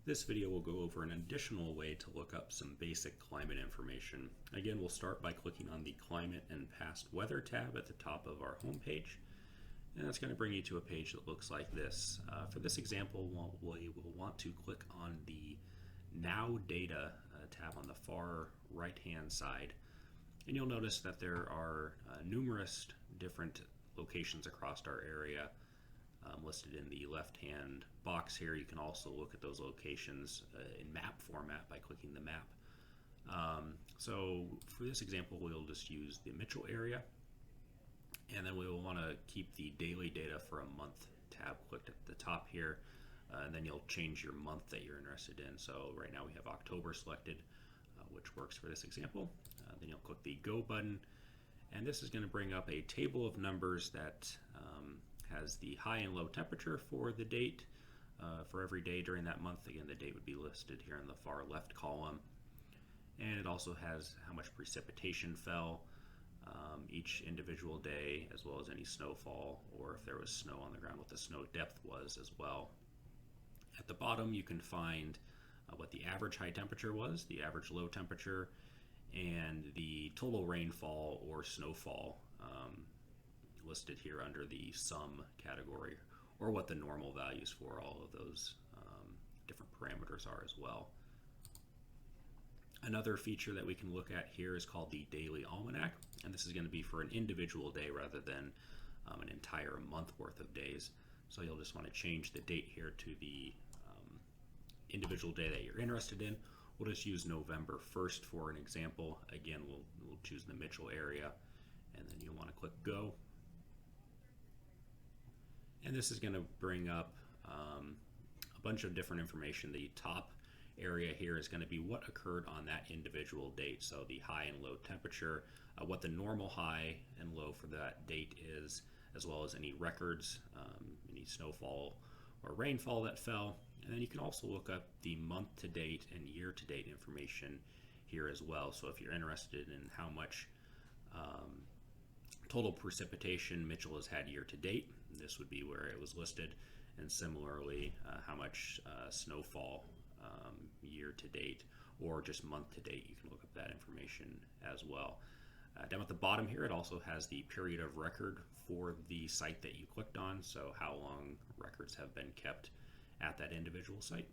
This video will go over an additional way to look up some basic climate information. Again, we'll start by clicking on the Climate and Past Weather tab at the top of our home page. And that's going to bring you to a page that looks like this. For this example, we will want to click on the Now Data tab on the far right-hand side. And you'll notice that there are numerous different locations across our area listed in the left-hand box here. You can also look at those locations in map format by clicking the map. So for this example, we'll just use the Mitchell area, and then we will want to keep the daily data for a month tab clicked at the top here, and then you'll change your month that you're interested in. So right now we have October selected, which works for this example. Then you'll click the Go button, and this is going to bring up a table of numbers that has the high and low temperature for the date for every day during that month. Again, the date would be listed here in the far left column, and it also has how much precipitation fell each individual day, as well as any snowfall, or if there was snow on the ground, what the snow depth was as well. At the bottom you can find what the average high temperature was, the average low temperature, and the total rainfall or snowfall listed here under the sum category, or what the normal values for all of those different parameters are as well. Another feature that we can look at here is called the Daily Almanac, and this is going to be for an individual day rather than an entire month worth of days. So you'll just want to change the date here to the individual day that you're interested in. We'll just use November 1st for an example. Again, we'll choose the Mitchell area, and then you'll want to click Go. And this is going to bring up a bunch of different information. The top area here is going to be what occurred on that individual date. So the high and low temperature, what the normal high and low for that date is, as well as any records, any snowfall or rainfall that fell. And then you can also look up the month to date and year to date information here as well. So if you're interested in how much total precipitation Mitchell has had year to date, this would be where it was listed. And similarly, how much snowfall year to date or just month to date, you can look up that information as well. Down at the bottom here, it also has the period of record for the site that you clicked on, so how long records have been kept at that individual site.